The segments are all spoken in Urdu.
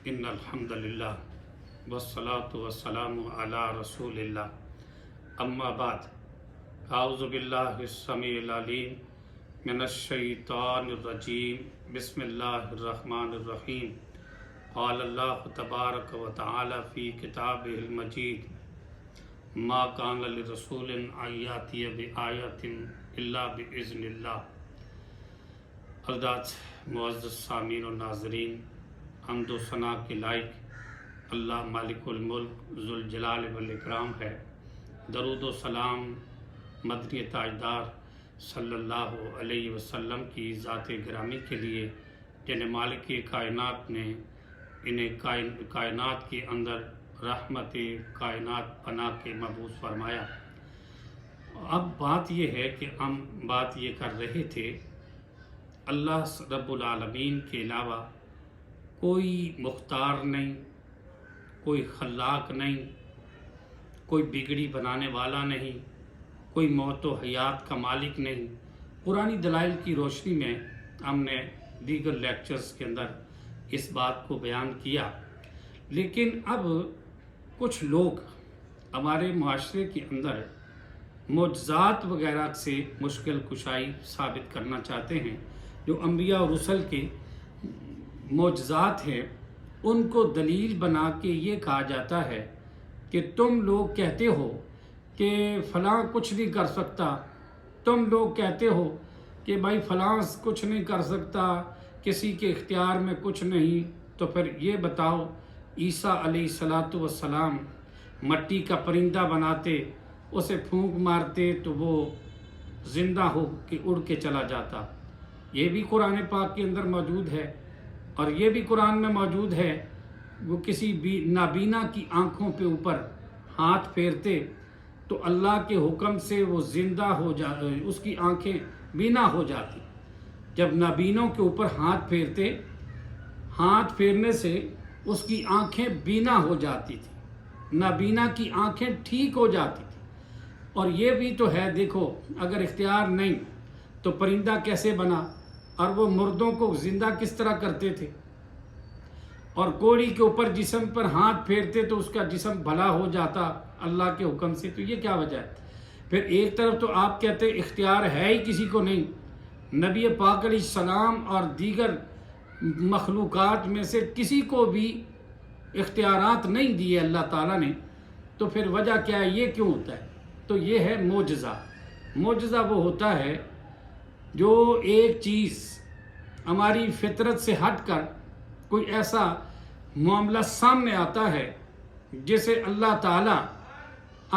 ان الحمد للہ والصلاة والسلام علی رسول اللہ اما بعد اعوذ باللہ السمیع العلیم من الشیطان الرجیم بسم اللہ الرحمن الرحیم قال اللہ تبارک و تعالی فی کتابہ المجید ما کان لرسول ان یاتی بآیۃ الا باذن اللہ۔ حضرات معزز سامعین و ناظرین، حمد و ثنا کے لائق اللہ مالک الملک ذوالجلال والاکرام ہے۔ درود و سلام مدنی تاجدار صلی اللہ علیہ وسلم کی ذات گرامی کے لیے جنہیں مالک کائنات نے انہیں کائنات کے اندر رحمت کائنات بنا کے مبعوث فرمایا۔ اب بات یہ ہے کہ ہم بات یہ کر رہے تھے، اللہ رب العالمین کے علاوہ کوئی مختار نہیں، کوئی خلاق نہیں، کوئی بگڑی بنانے والا نہیں، کوئی موت و حیات کا مالک نہیں۔ قرآنی دلائل کی روشنی میں ہم نے دیگر لیکچرز کے اندر اس بات کو بیان کیا، لیکن اب کچھ لوگ ہمارے معاشرے کے اندر معجزات وغیرہ سے مشکل کشائی ثابت کرنا چاہتے ہیں۔ جو انبیاء اور رسل کے معجزات ہیں ان کو دلیل بنا کے یہ کہا جاتا ہے کہ تم لوگ کہتے ہو کہ فلاں کچھ نہیں کر سکتا، تم لوگ کہتے ہو کہ بھائی فلاں کچھ نہیں کر سکتا، کسی کے اختیار میں کچھ نہیں، تو پھر یہ بتاؤ عیسیٰ علیہ السلام مٹی کا پرندہ بناتے، اسے پھونک مارتے تو وہ زندہ ہو کے اڑ کے چلا جاتا۔ یہ بھی قرآن پاک کے اندر موجود ہے، اور یہ بھی قرآن میں موجود ہے وہ کسی نابینا کی آنکھوں پہ اوپر ہاتھ پھیرتے تو اللہ کے حکم سے وہ زندہ ہو اس کی آنکھیں بینا ہو جاتی۔ جب نابینوں کے اوپر ہاتھ پھیرتے، ہاتھ پھیرنے سے اس کی آنکھیں بینا ہو جاتی تھی، نابینا کی آنکھیں ٹھیک ہو جاتی تھی۔ اور یہ بھی تو ہے، دیکھو اگر اختیار نہیں تو پرندہ کیسے بنا، اور وہ مردوں کو زندہ کس طرح کرتے تھے، اور کوڑی کے اوپر جسم پر ہاتھ پھیرتے تو اس کا جسم بھلا ہو جاتا اللہ کے حکم سے۔ تو یہ کیا وجہ ہے؟ پھر ایک طرف تو آپ کہتے اختیار ہے ہی کسی کو نہیں، نبی پاک علیہ السلام اور دیگر مخلوقات میں سے کسی کو بھی اختیارات نہیں دیے اللہ تعالیٰ نے، تو پھر وجہ کیا ہے؟ یہ کیوں ہوتا ہے؟ تو یہ ہے معجزہ۔ معجزہ وہ ہوتا ہے جو ایک چیز ہماری فطرت سے ہٹ کر کوئی ایسا معاملہ سامنے آتا ہے جسے اللہ تعالیٰ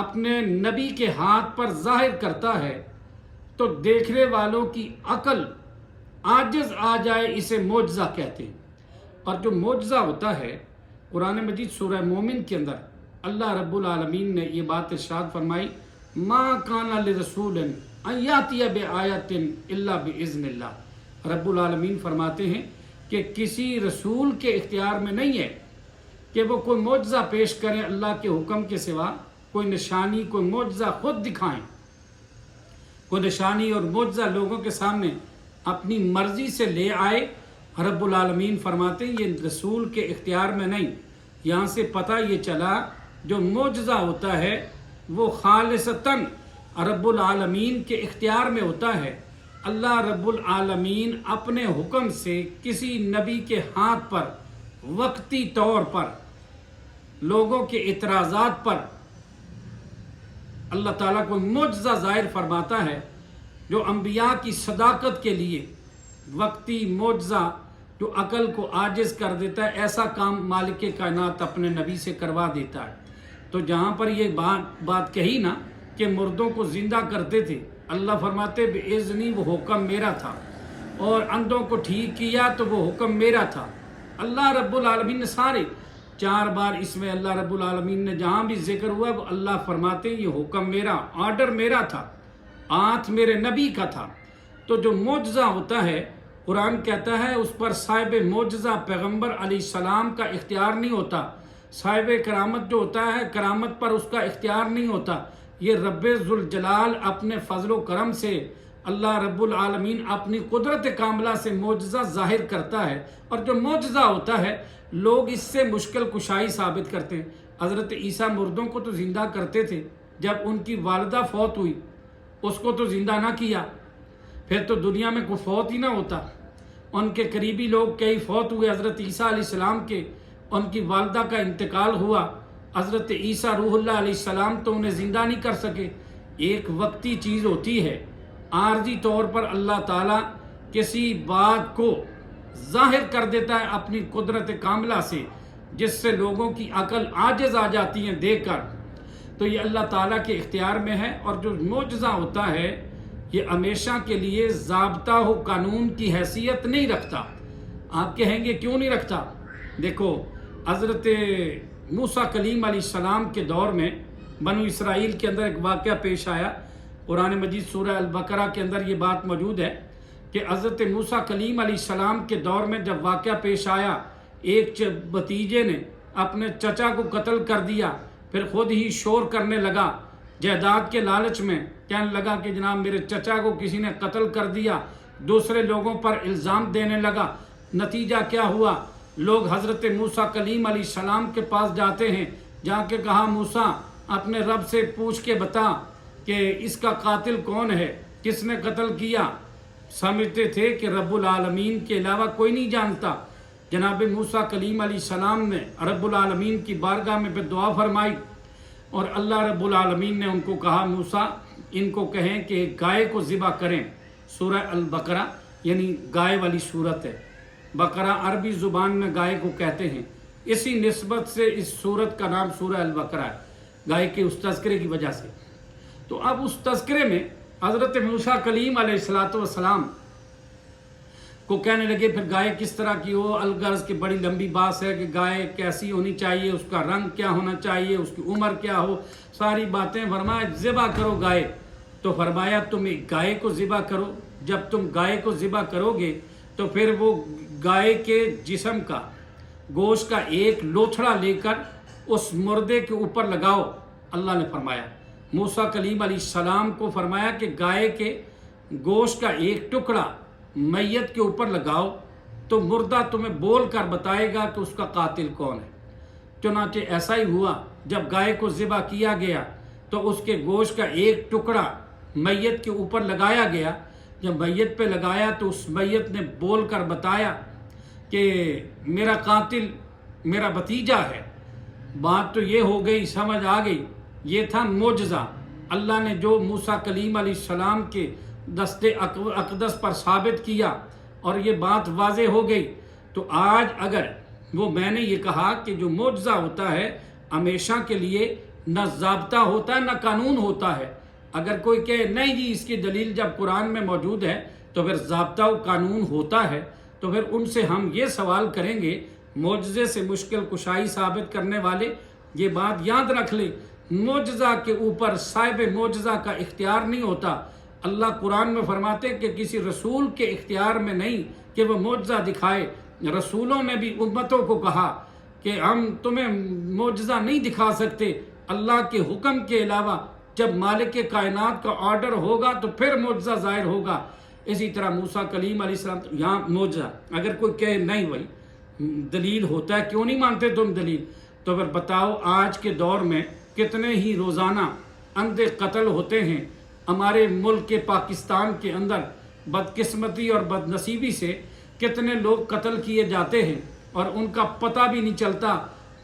اپنے نبی کے ہاتھ پر ظاہر کرتا ہے، تو دیکھنے والوں کی عقل عاجز آ جائے، اسے معجزہ کہتے ہیں۔ اور جو معجزہ ہوتا ہے، قرآن مجید سورہ مومن کے اندر اللہ رب العالمین نے یہ بات ارشاد فرمائی، ما کان لرسول ان یاتی بآیۃ الا باذن اللہ۔ رب العالمین فرماتے ہیں کہ کسی رسول کے اختیار میں نہیں ہے کہ وہ کوئی معجزہ پیش کریں اللہ کے حکم کے سوا، کوئی نشانی، کوئی معجزہ خود دکھائیں، کوئی نشانی اور معجزہ لوگوں کے سامنے اپنی مرضی سے لے آئے۔ رب العالمین فرماتے ہیں یہ رسول کے اختیار میں نہیں۔ یہاں سے پتہ یہ چلا جو معجزہ ہوتا ہے وہ خالصتاً رب العالمین کے اختیار میں ہوتا ہے۔ اللہ رب العالمین اپنے حکم سے کسی نبی کے ہاتھ پر وقتی طور پر لوگوں کے اعتراضات پر اللہ تعالیٰ کو معجزہ ظاہر فرماتا ہے، جو انبیاء کی صداقت کے لیے وقتی معجزہ جو عقل کو عاجز کر دیتا ہے، ایسا کام مالک کائنات اپنے نبی سے کروا دیتا ہے۔ تو جہاں پر یہ بات کہی نا کہ مردوں کو زندہ کرتے تھے، اللہ فرماتے بِإِذْنِ، وہ حکم میرا تھا، اور اندھوں کو ٹھیک کیا تو وہ حکم میرا تھا۔ اللہ رب العالمین نے سارے 4 بار اس میں اللہ رب العالمین نے جہاں بھی ذکر ہوا وہ اللہ فرماتے ہیں یہ حکم میرا، آرڈر میرا تھا، ہاتھ میرے نبی کا تھا۔ تو جو معجزہ ہوتا ہے، قرآن کہتا ہے اس پر صاحب معجزہ پیغمبر علیہ السلام کا اختیار نہیں ہوتا، صاحب کرامت جو ہوتا ہے کرامت پر اس کا اختیار نہیں ہوتا۔ یہ رب ذوالجلال اپنے فضل و کرم سے اللہ رب العالمین اپنی قدرت کاملہ سے معجزہ ظاہر کرتا ہے، اور جو معجزہ ہوتا ہے لوگ اس سے مشکل کشائی ثابت کرتے ہیں۔ حضرت عیسیٰ مردوں کو تو زندہ کرتے تھے، جب ان کی والدہ فوت ہوئی اس کو تو زندہ نہ کیا، پھر تو دنیا میں کوئی فوت ہی نہ ہوتا۔ ان کے قریبی لوگ کئی فوت ہوئے، حضرت عیسیٰ علیہ السلام کے، ان کی والدہ کا انتقال ہوا، حضرت عیسیٰ روح اللہ علیہ السلام تو انہیں زندہ نہیں کر سکے۔ ایک وقتی چیز ہوتی ہے، عارضی طور پر اللہ تعالیٰ کسی بات کو ظاہر کر دیتا ہے اپنی قدرت کاملہ سے، جس سے لوگوں کی عقل عاجز آ جاتی ہیں دیکھ کر، تو یہ اللہ تعالیٰ کے اختیار میں ہے۔ اور جو معجزہ ہوتا ہے یہ ہمیشہ کے لیے ضابطہ و قانون کی حیثیت نہیں رکھتا۔ آپ کہیں گے کیوں نہیں رکھتا؟ دیکھو، حضرت موسیٰ کلیم علیہ السلام کے دور میں بنو اسرائیل کے اندر ایک واقعہ پیش آیا۔ قرآن مجید سورہ البقرہ کے اندر یہ بات موجود ہے کہ حضرت موسیٰ کلیم علیہ السلام کے دور میں جب واقعہ پیش آیا، ایک بھتیجے نے اپنے چچا کو قتل کر دیا، پھر خود ہی شور کرنے لگا جائیداد کے لالچ میں، کہنے لگا کہ جناب میرے چچا کو کسی نے قتل کر دیا، دوسرے لوگوں پر الزام دینے لگا۔ نتیجہ کیا ہوا؟ لوگ حضرت موسیٰ کلیم علیہ السلام کے پاس جاتے ہیں، جا کے کہا موسیٰ اپنے رب سے پوچھ کے بتا کہ اس کا قاتل کون ہے، کس نے قتل کیا۔ سمجھتے تھے کہ رب العالمین کے علاوہ کوئی نہیں جانتا۔ جناب موسیٰ کلیم علیہ السلام نے رب العالمین کی بارگاہ میں پہ دعا فرمائی، اور اللہ رب العالمین نے ان کو کہا موسیٰ ان کو کہیں کہ گائے کو ذبح کریں۔ سورہ البقرہ یعنی گائے والی صورت ہے، بقرہ عربی زبان میں گائے کو کہتے ہیں، اسی نسبت سے اس صورت کا نام سورہ البقرہ ہے، گائے کے اس تذکرے کی وجہ سے۔ تو اب اس تذکرے میں حضرت موسیٰ کلیم علیہ السلام کو کہنے لگے پھر گائے کس طرح کی ہو، الغرض کی بڑی لمبی بات ہے کہ گائے کیسی ہونی چاہیے، اس کا رنگ کیا ہونا چاہیے، اس کی عمر کیا ہو، ساری باتیں۔ فرمایا ذبح کرو گائے، تو فرمایا تم گائے کو ذبح کرو۔ جب تم گائے کو ذبح کرو گے تو پھر وہ گائے کے جسم کا گوشت کا ایک لوتھڑا لے کر اس مردے کے اوپر لگاؤ۔ اللہ نے فرمایا موسیٰ کلیم علیہ السلام کو فرمایا کہ گائے کے گوشت کا ایک ٹکڑا میت کے اوپر لگاؤ تو مردہ تمہیں بول کر بتائے گا کہ اس کا قاتل کون ہے۔ چنانچہ ایسا ہی ہوا، جب گائے کو ذبح کیا گیا تو اس کے گوشت کا ایک ٹکڑا میت کے اوپر لگایا گیا۔ جب میت پہ لگایا تو اس میت نے بول کر بتایا کہ میرا قاتل میرا بھتیجا ہے۔ بات تو یہ ہو گئی، سمجھ آ گئی، یہ تھا معجزہ اللہ نے جو موسیٰ کلیم علیہ السلام کے دست اقدس پر ثابت کیا، اور یہ بات واضح ہو گئی۔ تو آج اگر وہ میں نے یہ کہا کہ جو معجزہ ہوتا ہے ہمیشہ کے لیے نہ ضابطہ ہوتا ہے نہ قانون ہوتا ہے۔ اگر کوئی کہے نہیں جی اس کی دلیل جب قرآن میں موجود ہے تو پھر ضابطہ و قانون ہوتا ہے، تو پھر ان سے ہم یہ سوال کریں گے معجزے سے مشکل کشائی ثابت کرنے والے، یہ بات یاد رکھ لیں، معجزہ کے اوپر صاحب معجزہ کا اختیار نہیں ہوتا۔ اللہ قرآن میں فرماتے ہیں کہ کسی رسول کے اختیار میں نہیں کہ وہ معجزہ دکھائے۔ رسولوں نے بھی امتوں کو کہا کہ ہم تمہیں معجزہ نہیں دکھا سکتے اللہ کے حکم کے علاوہ، جب مالک کائنات کا آرڈر ہوگا تو پھر معجزہ ظاہر ہوگا۔ اسی طرح موسیٰ کلیم علیہ السلام یہاں معجزہ، اگر کوئی کہے نہیں بھائی دلیل ہوتا ہے، کیوں نہیں مانتے تم دلیل، تو پھر بتاؤ آج کے دور میں کتنے ہی روزانہ اندھے قتل ہوتے ہیں۔ ہمارے ملک کے پاکستان کے اندر بدقسمتی اور بدنصیبی سے کتنے لوگ قتل کیے جاتے ہیں اور ان کا پتہ بھی نہیں چلتا،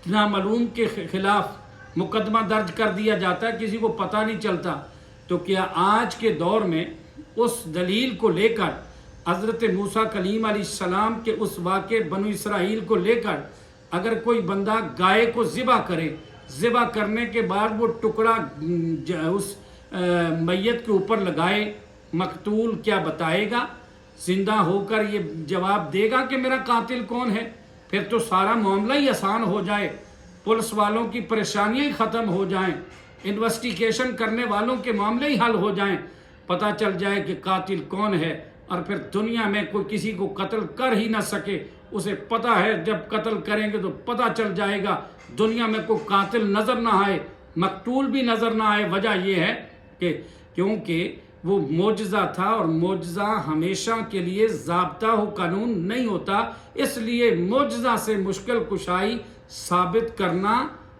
نامعلوم کے خلاف مقدمہ درج کر دیا جاتا ہے، کسی کو پتہ نہیں چلتا۔ تو کیا آج کے دور میں اس دلیل کو لے کر، حضرت موسیٰ کلیم علیہ السلام کے اس واقع بنو اسرائیل کو لے کر، اگر کوئی بندہ گائے کو ذبح کرے، ذبح کرنے کے بعد وہ ٹکڑا اس میت کے اوپر لگائے، مقتول کیا بتائے گا؟ زندہ ہو کر یہ جواب دے گا کہ میرا قاتل کون ہے؟ پھر تو سارا معاملہ ہی آسان ہو جائے، پولیس والوں کی پریشانیاں ہی ختم ہو جائیں، انویسٹیگیشن کرنے والوں کے معاملے ہی حل ہو جائیں، پتہ چل جائے کہ قاتل کون ہے، اور پھر دنیا میں کوئی کسی کو قتل کر ہی نہ سکے۔ اسے پتہ ہے جب قتل کریں گے تو پتہ چل جائے گا، دنیا میں کوئی قاتل نظر نہ آئے، مقتول بھی نظر نہ آئے۔ وجہ یہ ہے کہ کیونکہ وہ معجزہ تھا، اور معجزہ ہمیشہ کے لیے ضابطہ و قانون نہیں ہوتا، اس لیے معجزہ سے مشکل کشائی ثابت کرنا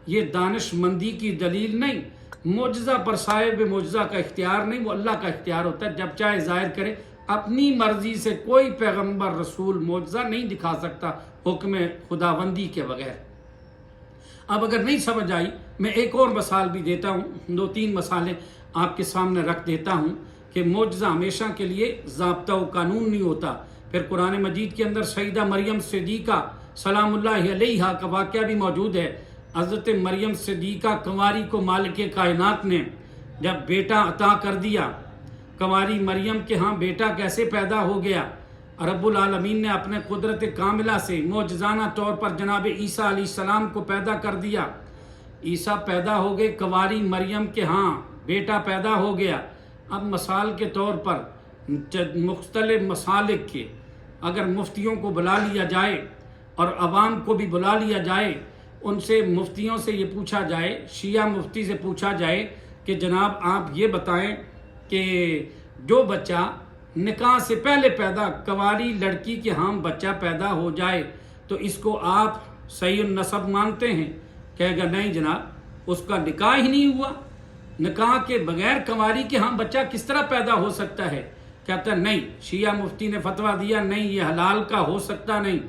یہ دانش مندی کی دلیل نہیں۔ معجزہ پر صاحب معجزہ کا اختیار نہیں، وہ اللہ کا اختیار ہوتا ہے، جب چاہے ظاہر کرے۔ اپنی مرضی سے کوئی پیغمبر رسول معجزہ نہیں دکھا سکتا حکم خداوندی کے بغیر۔ اب اگر نہیں سمجھ آئی، میں ایک اور مثال بھی دیتا ہوں، 2-3 مثالیں آپ کے سامنے رکھ دیتا ہوں کہ معجزہ ہمیشہ کے لیے ضابطہ و قانون نہیں ہوتا۔ پھر قرآن مجید کے اندر سیدہ مریم صدیقہ سلام اللہ علیہا کا واقعہ بھی موجود ہے۔ حضرت مریم صدیقہ کنواری کو مالک کائنات نے جب بیٹا عطا کر دیا، کنواری مریم کے ہاں بیٹا کیسے پیدا ہو گیا؟ رب العالمین نے اپنے قدرت کاملہ سے معجزانہ طور پر جناب عیسیٰ علیہ السلام کو پیدا کر دیا۔ عیسیٰ پیدا ہو گئے، کنواری مریم کے ہاں بیٹا پیدا ہو گیا۔ اب مثال کے طور پر مختلف مسالک کے اگر مفتیوں کو بلا لیا جائے اور عوام کو بھی بلا لیا جائے، ان سے مفتیوں سے یہ پوچھا جائے، شیعہ مفتی سے پوچھا جائے کہ جناب آپ یہ بتائیں کہ جو بچہ نکاح سے پہلے پیدا کنواری لڑکی کے ہاں بچہ پیدا ہو جائے تو اس کو آپ صحیح النسب مانتے ہیں؟ کہے گا نہیں جناب، اس کا نکاح ہی نہیں ہوا، نکاح کے بغیر کنواری کے ہاں بچہ کس طرح پیدا ہو سکتا ہے؟ کہتا ہے نہیں، شیعہ مفتی نے فتویٰ دیا نہیں، یہ حلال کا ہو سکتا نہیں۔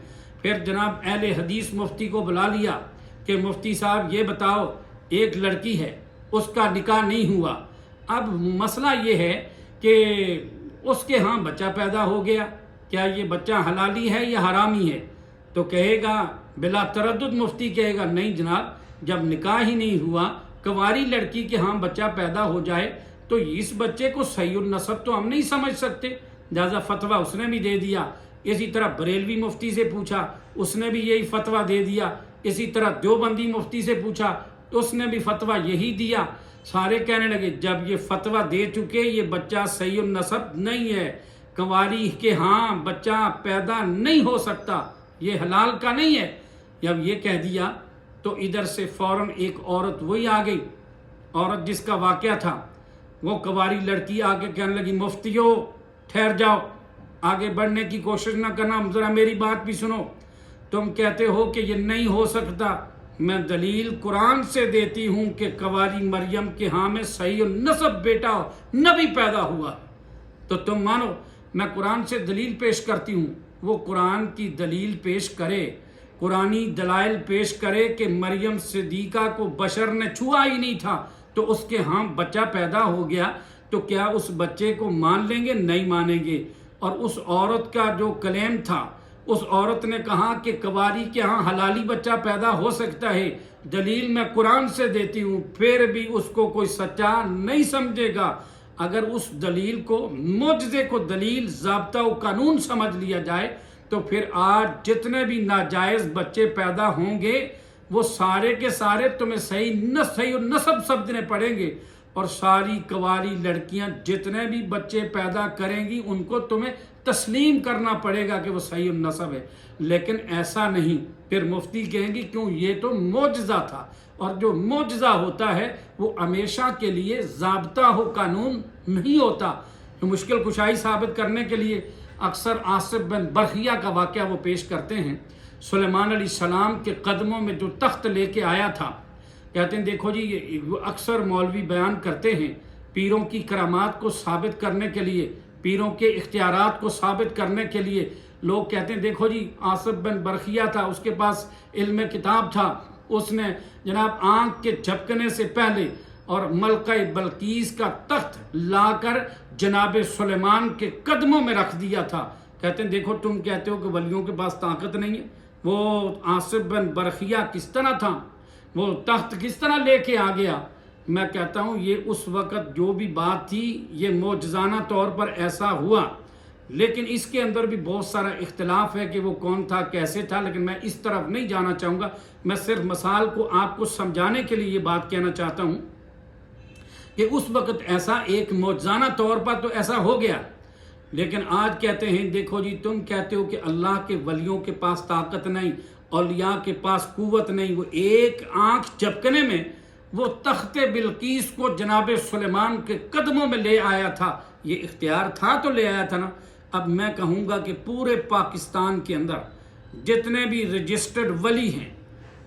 پھر جناب اہل حدیث مفتی کو بلا لیا کہ مفتی صاحب یہ بتاؤ، ایک لڑکی ہے، اس کا نکاح نہیں ہوا، اب مسئلہ یہ ہے کہ اس کے ہاں بچہ پیدا ہو گیا، کیا یہ بچہ حلالی ہے یا حرامی ہے؟ تو کہے گا بلا تردد مفتی کہے گا نہیں جناب، جب نکاح ہی نہیں ہوا، کنواری لڑکی کے ہاں بچہ پیدا ہو جائے تو اس بچے کو صحیح النسب تو ہم نہیں سمجھ سکتے، لہذا فتویٰ اس نے بھی دے دیا۔ اسی طرح بریلوی مفتی سے پوچھا، اس نے بھی یہی فتویٰ دے دیا۔ اسی طرح دیوبندی مفتی سے پوچھا تو اس نے بھی فتویٰ یہی دیا۔ سارے کہنے لگے جب یہ فتویٰ دے چکے یہ بچہ صحیح النسب نہیں ہے، کنواری کے ہاں بچہ پیدا نہیں ہو سکتا، یہ حلال کا نہیں ہے، جب یہ کہہ دیا تو ادھر سے فوراً ایک عورت وہی آ گئی، عورت جس کا واقعہ تھا، وہ کنواری لڑکی آ کے کہنے لگی مفتیو ٹھہر جاؤ، آگے بڑھنے کی کوشش نہ کرنا، ذرا میری بات بھی سنو، تم کہتے ہو کہ یہ نہیں ہو سکتا، میں دلیل قرآن سے دیتی ہوں کہ کنواری مریم کے ہاں میں صحیح النسب بیٹا نبی پیدا ہوا، تو تم مانو؟ میں قرآن سے دلیل پیش کرتی ہوں، وہ قرآن کی دلیل پیش کرے، قرآنی دلائل پیش کرے کہ مریم صدیقہ کو بشر نے چھوا ہی نہیں تھا تو اس کے ہاں بچہ پیدا ہو گیا، تو کیا اس بچے کو مان لیں گے؟ نہیں مانیں گے۔ اور اس عورت کا جو کلیم تھا، اس عورت نے کہا کہ کنواری کے ہاں حلالی بچہ پیدا ہو سکتا ہے، دلیل میں قرآن سے دیتی ہوں، پھر بھی اس کو کوئی سچا نہیں سمجھے گا۔ اگر اس دلیل کو، معجزے کو دلیل، ضابطہ و قانون سمجھ لیا جائے تو پھر آج جتنے بھی ناجائز بچے پیدا ہوں گے وہ سارے کے سارے تمہیں صحیح نسب سمجھنے پڑیں گے، اور ساری کنواری لڑکیاں جتنے بھی بچے پیدا کریں گی ان کو تمہیں تسلیم کرنا پڑے گا کہ وہ صحیح النسب ہے۔ لیکن ایسا نہیں، پھر مفتی کہیں گی کیوں؟ یہ تو معجزہ تھا، اور جو معجزہ ہوتا ہے وہ ہمیشہ کے لیے ضابطہ و قانون نہیں ہوتا۔ مشکل کشائی ثابت کرنے کے لیے اکثر آصف بن برخیہ کا واقعہ وہ پیش کرتے ہیں۔ سلیمان علیہ السلام کے قدموں میں جو تخت لے کے آیا تھا، کہتے ہیں دیکھو جی، یہ اکثر مولوی بیان کرتے ہیں پیروں کی کرامات کو ثابت کرنے کے لیے، پیروں کے اختیارات کو ثابت کرنے کے لیے لوگ کہتے ہیں دیکھو جی آصف بن برخیہ تھا، اس کے پاس علم کتاب تھا، اس نے جناب آنکھ کے جھپکنے سے پہلے اور ملکہ بلقیس کا تخت لا کر جناب سلیمان کے قدموں میں رکھ دیا تھا۔ کہتے ہیں دیکھو تم کہتے ہو کہ ولیوں کے پاس طاقت نہیں ہے، وہ آصف بن برخیہ کس طرح تھا، وہ تخت کس طرح لے کے آ گیا؟ میں کہتا ہوں یہ اس وقت جو بھی بات تھی یہ معجزانہ طور پر ایسا ہوا، لیکن اس کے اندر بھی بہت سارا اختلاف ہے کہ وہ کون تھا، کیسے تھا، لیکن میں اس طرف نہیں جانا چاہوں گا۔ میں صرف مثال کو آپ کو سمجھانے کے لیے یہ بات کہنا چاہتا ہوں کہ اس وقت ایسا ایک معجزانہ طور پر تو ایسا ہو گیا، لیکن آج کہتے ہیں دیکھو جی تم کہتے ہو کہ اللہ کے ولیوں کے پاس طاقت نہیں، اولیاء کے پاس قوت نہیں، وہ ایک آنکھ جھپکنے میں وہ تخت بلقیس کو جناب سلیمان کے قدموں میں لے آیا تھا، یہ اختیار تھا تو لے آیا تھا نا۔ اب میں کہوں گا کہ پورے پاکستان کے اندر جتنے بھی رجسٹرڈ ولی ہیں،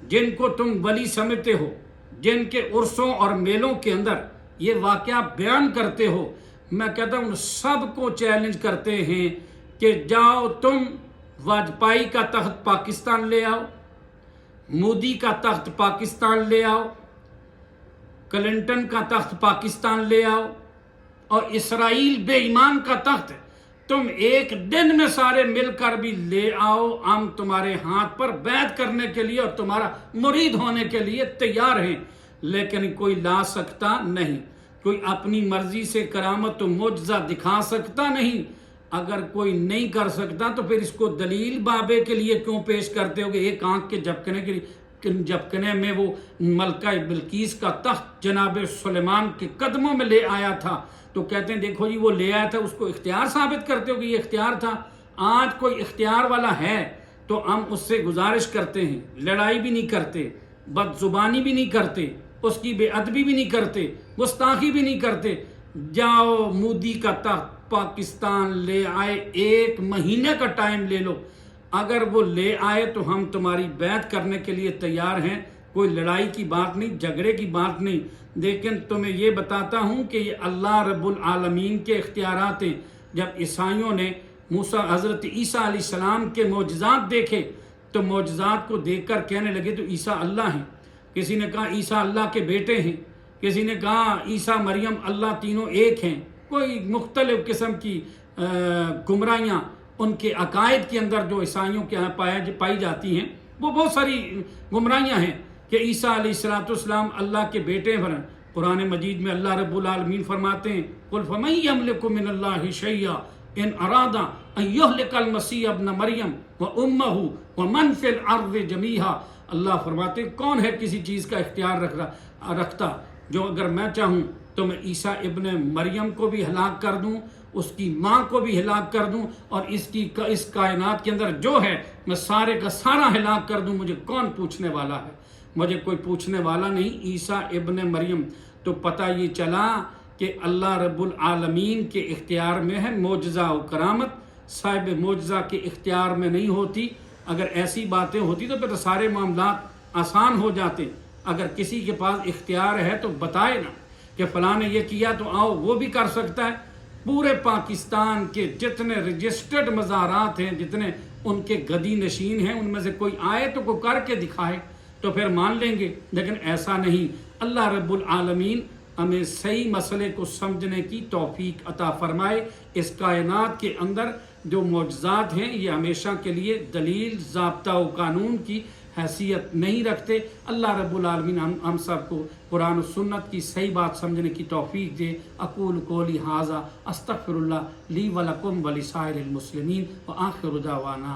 جن کو تم ولی سمجھتے ہو، جن کے عرسوں اور میلوں کے اندر یہ واقعہ بیان کرتے ہو، میں کہتا ہوں ان سب کو چیلنج کرتے ہیں کہ جاؤ تم واجپئی کا تخت پاکستان لے آؤ، مودی کا تخت پاکستان لے آؤ، کلنٹن کا تخت پاکستان لے آؤ، اور اسرائیل بے ایمان کا تخت تم ایک دن میں سارے مل کر بھی لے آؤ، ہم تمہارے ہاتھ پر بیعت کرنے کے لیے اور تمہارا مرید ہونے کے لیے تیار ہیں، لیکن کوئی لا سکتا نہیں، کوئی اپنی مرضی سے کرامت و معجزہ دکھا سکتا نہیں۔ اگر کوئی نہیں کر سکتا تو پھر اس کو دلیل بابے کے لیے کیوں پیش کرتے ہو کہ ایک آنکھ کے جھپکنے کے جھپکنے میں وہ ملکہ بلقیس کا تخت جناب سلیمان کے قدموں میں لے آیا تھا، تو کہتے ہیں دیکھو جی وہ لے آیا تھا، اس کو اختیار ثابت کرتے ہو کہ یہ اختیار تھا۔ آج کوئی اختیار والا ہے تو ہم اس سے گزارش کرتے ہیں، لڑائی بھی نہیں کرتے، بد زبانی بھی نہیں کرتے، اس کی بے ادبی بھی نہیں کرتے، گستاخی بھی نہیں کرتے۔ جاؤ مودی کا تخت پاکستان لے آئے، 1 مہینے کا ٹائم لے لو، اگر وہ لے آئے تو ہم تمہاری بیعت کرنے کے لیے تیار ہیں، کوئی لڑائی کی بات نہیں، جھگڑے کی بات نہیں۔ لیکن تمہیں یہ بتاتا ہوں کہ یہ اللہ رب العالمین کے اختیارات ہیں۔ جب عیسائیوں نے حضرت عیسیٰ علیہ السلام کے معجزات دیکھے تو معجزات کو دیکھ کر کہنے لگے تو عیسیٰ اللہ ہیں، کسی نے کہا عیسیٰ اللہ کے بیٹے ہیں، کسی نے کہا عیسیٰ مریم اللہ تینوں ایک ہیں، کوئی مختلف قسم کی گمراہیاں ان کے عقائد کے اندر جو عیسائیوں کے یہاں پائی جاتی ہیں، وہ بہت ساری گمراہیاں ہیں کہ عیسیٰ علیہ السلام اللہ کے بیٹے ہیں۔ قرآن مجید میں اللہ رب العالمین فرماتے ہیں قُلْ فَمَن يَمْلِكُ مِنَ اللَّهِ شَيْئًا إِنْ أَرَادَ أَن يُهْلِكَ الْمَسِيحَ ابْنَ مَرْيَمَ وَأُمَّهُ وَمَنْ فِي الْأَرْضِ جَمِيعًا۔ اللہ فرماتے ہیں کون ہے کسی چیز کا اختیار رکھتا جو اگر میں چاہوں تو میں عیسیٰ ابن مریم کو بھی ہلاک کر دوں، اس کی ماں کو بھی ہلاک کر دوں، اور اس کائنات کے اندر جو ہے میں سارے کا سارا ہلاک کر دوں، مجھے کون پوچھنے والا ہے؟ مجھے کوئی پوچھنے والا نہیں۔ عیسیٰ ابن مریم تو پتہ یہ چلا کہ اللہ رب العالمین کے اختیار میں ہے معجزہ و کرامت، صاحب معجزہ کے اختیار میں نہیں ہوتی۔ اگر ایسی باتیں ہوتی تو پھر سارے معاملات آسان ہو جاتے۔ اگر کسی کے پاس اختیار ہے تو بتائے نا کہ فلاں نے یہ کیا تو آؤ وہ بھی کر سکتا ہے۔ پورے پاکستان کے جتنے رجسٹرڈ مزارات ہیں، جتنے ان کے گدی نشین ہیں، ان میں سے کوئی آئے تو کوئی کر کے دکھائے تو پھر مان لیں گے، لیکن ایسا نہیں۔ اللہ رب العالمین ہمیں صحیح مسئلے کو سمجھنے کی توفیق عطا فرمائے۔ اس کائنات کے اندر جو معجزات ہیں یہ ہمیشہ کے لیے دلیل، ضابطہ و قانون کی حیثیت نہیں رکھتے۔ اللہ رب العالمین ہم سب کو قرآن و سنت کی صحیح بات سمجھنے کی توفیق دے۔ اقول قولی ھذا استغفر اللہ لی ولکم ولسائر المسلمین وآخر دعوانا